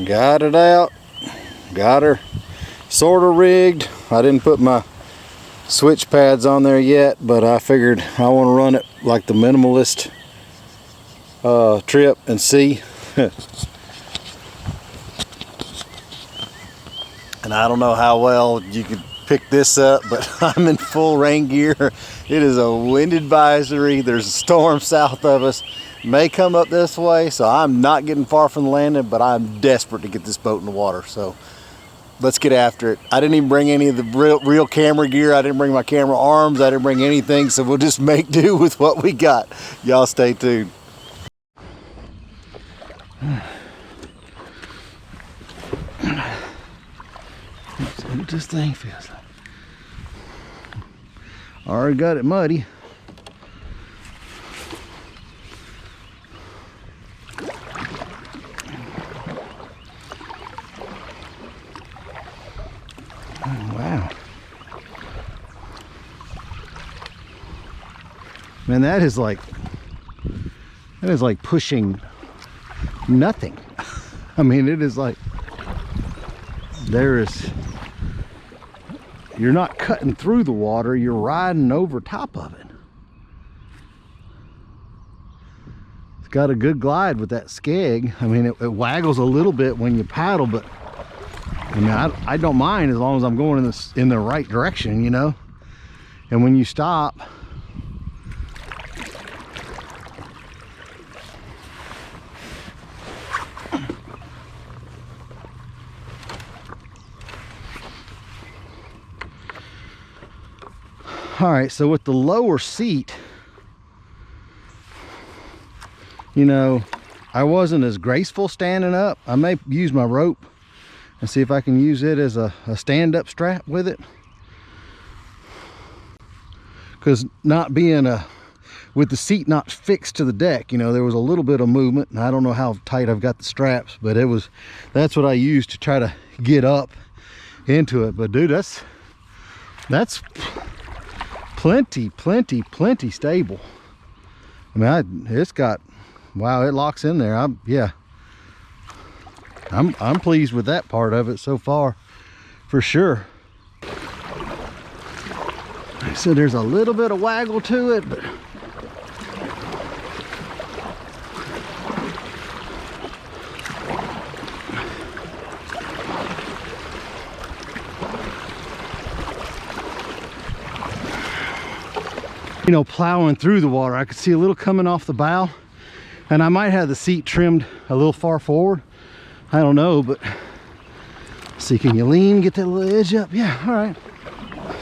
Got it out. Got her sort of rigged. I didn't put my switch pads on there yet, but I figured I want to run it like the minimalist trip and see. And I don't know how well you could pick this up, but I'm in full rain gear. It is a wind advisory. There's a storm south of us. May come up this way, so I'm not getting far from the landing, but I'm desperate to get this boat in the water. So let's get after it. I didn't even bring any of the real camera gear. I didn't bring my camera arms. I didn't bring anything, so we'll just make do with what we got. Y'all stay tuned. Let's see what this thing feels like. Already got it muddy. Wow. Man, that is like pushing nothing. I mean, it is like you're not cutting through the water, you're riding over top of it. It's got a good glide with that skeg. I mean, it waggles a little bit when you paddle, but I mean, I don't mind as long as I'm going in the right direction, you know. And when you stop, all right, so with the lower seat, you know, I wasn't as graceful standing up. I may use my rope and see if I can use it as a stand-up strap with it. Because not being with the seat not fixed to the deck, you know, there was a little bit of movement, and I don't know how tight I've got the straps, but that's what I used to try to get up into it. But dude, that's plenty stable. I mean, it's got, wow, it locks in there. I'm pleased with that part of it so far, for sure. So there's a little bit of waggle to it, but you know, plowing through the water, I could see a little coming off the bow, and I might have the seat trimmed a little far forward. I don't know, but see, can you lean, get that little edge up? Yeah, all right.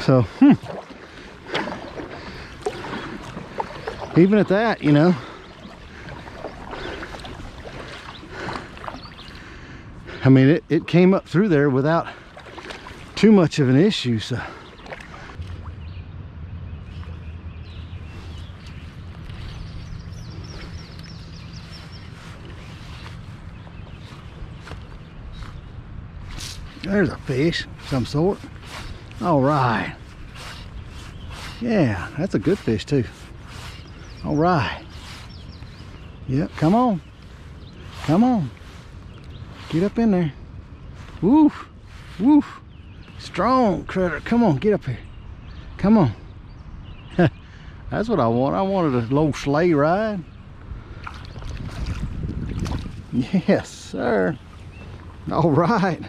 So, even at that, you know, I mean, it came up through there without too much of an issue, so. There's a fish of some sort. All right. Yeah, that's a good fish too. All right. Yep, come on. Come on. Get up in there. Woof, woof. Strong critter. Come on, get up here. Come on. That's what I want. I wanted a little sleigh ride. Yes, sir. All right.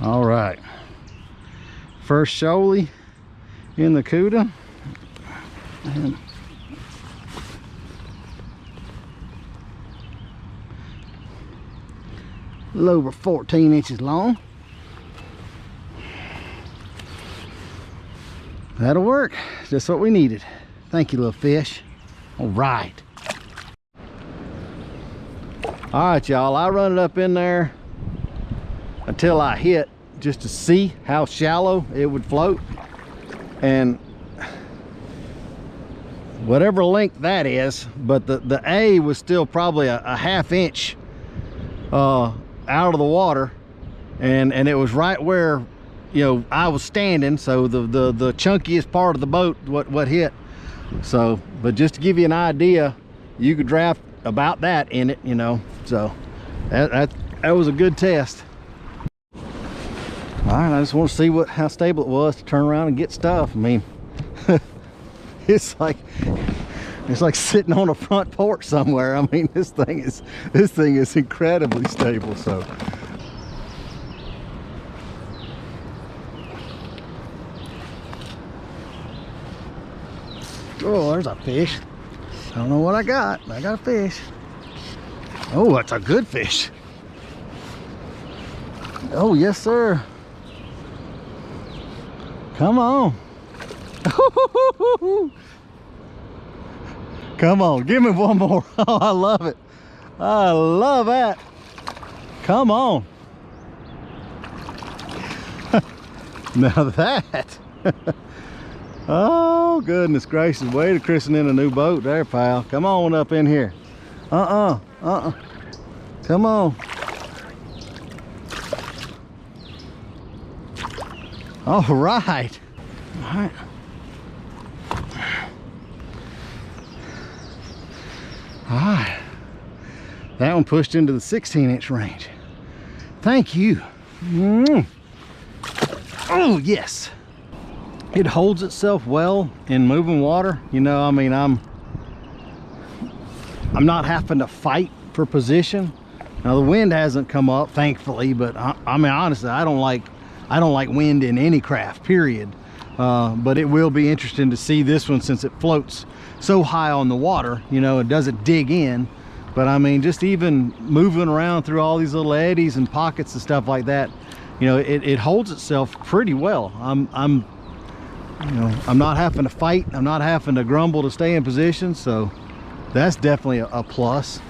All right. First shoalie in the Kuda. And a little over 14 inches long. That'll work. Just what we needed. Thank you, little fish. All right. All right, y'all. I run it up in there until I hit, just to see how shallow it would float. And whatever length that is, but the A was still probably a half inch out of the water, and it was right where, you know, I was standing, so the chunkiest part of the boat what hit. So, but just to give you an idea, you could draft about that in it, you know. So That was a good test. All right, I just want to see how stable it was to turn around and get stuff. I mean, it's like sitting on a front porch somewhere. I mean, this thing is incredibly stable. So oh, there's a fish. I don't know what I got, but I got a fish. Oh, that's a good fish. Oh, yes, sir. Come on. Come on, give me one more. Oh, I love it. I love that. Come on. Now that. Oh, goodness gracious. Way to christen in a new boat there, pal. Come on up in here. Come on. All right. All right. All right. That one pushed into the 16-inch range. Thank you. Oh, yes. It holds itself well in moving water. You know, I mean, I'm not having to fight for position. Now the wind hasn't come up, thankfully, but I mean, honestly, I don't like wind in any craft, period. But it will be interesting to see this one since it floats so high on the water. You know, it doesn't dig in. But I mean, just even moving around through all these little eddies and pockets and stuff like that, you know, it holds itself pretty well. I'm not having to fight. I'm not having to grumble to stay in position. So that's definitely a plus.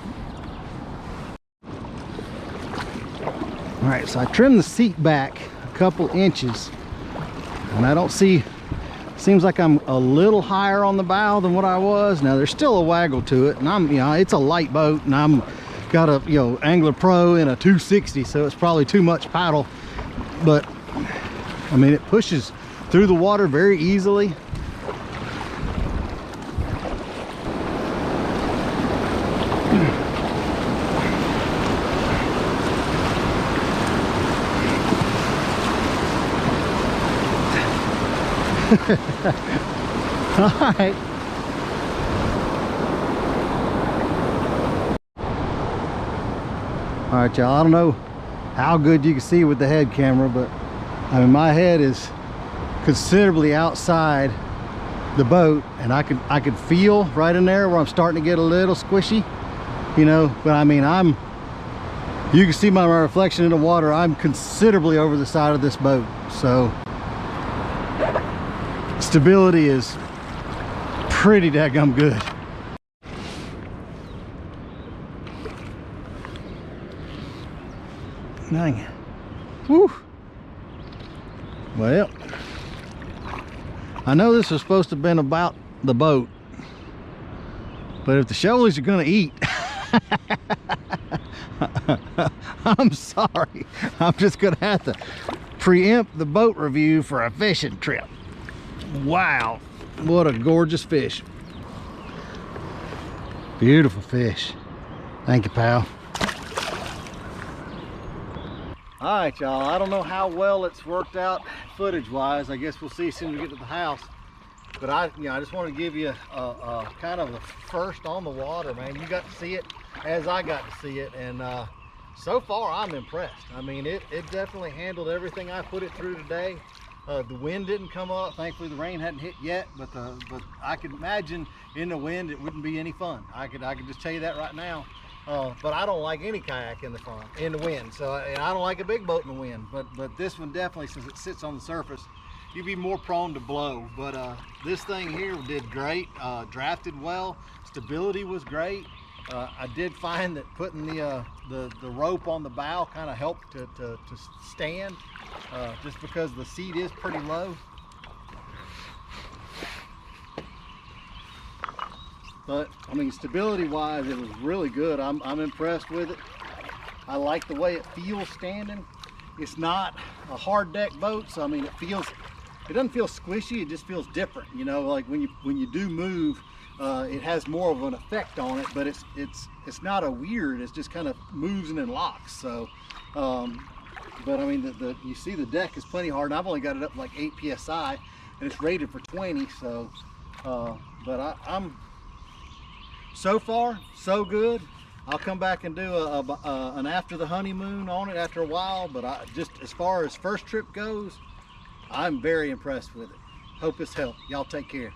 All right, so I trimmed the seat back a couple inches, and I don't see, seems like I'm a little higher on the bow than what I was. Now there's still a waggle to it, and it's a light boat, and I'm got a, Angler Pro in a 260, so it's probably too much paddle, but I mean, it pushes through the water very easily. All right. All right, y'all. I don't know how good you can see with the head camera, but I mean, my head is considerably outside the boat, and I could feel right in there where I'm starting to get a little squishy, but I mean, you can see my reflection in the water. I'm considerably over the side of this boat, so stability is pretty daggum good. Dang it. Woo. Well, I know this was supposed to have been about the boat, but if the shoalies are gonna eat, I'm sorry. I'm just gonna have to preempt the boat review for a fishing trip. Wow, what a gorgeous fish. Beautiful fish. Thank you, pal. All right, y'all, I don't know how well it's worked out footage wise. I guess we'll see as soon as we get to the house, but I just want to give you a kind of a first on the water, man. You got to see it as I got to see it, and so far I'm impressed. I mean, it definitely handled everything I put it through today. The wind didn't come up. Thankfully the rain hadn't hit yet, but I could imagine in the wind it wouldn't be any fun. I could just tell you that right now. But I don't like any kayak in the wind. So and I don't like a big boat in the wind. But this one definitely, since it sits on the surface, you'd be more prone to blow. But this thing here did great. Drafted well. Stability was great. I did find that putting the rope on the bow kind of helped to stand, just because the seat is pretty low. But I mean, stability wise, it was really good. I'm impressed with it. I like the way it feels standing. It's not a hard deck boat, so I mean, it doesn't feel squishy. It just feels different, like when you do move, it has more of an effect on it, but it's not a weird, it's just kind of moves and then locks. So but I mean, you see the deck is plenty hard, and I've only got it up like 8 psi, and it's rated for 20. So but I'm so far so good. I'll come back and do an after the honeymoon on it after a while, but just as far as first trip goes, I'm very impressed with it. Hope this helped. Y'all take care.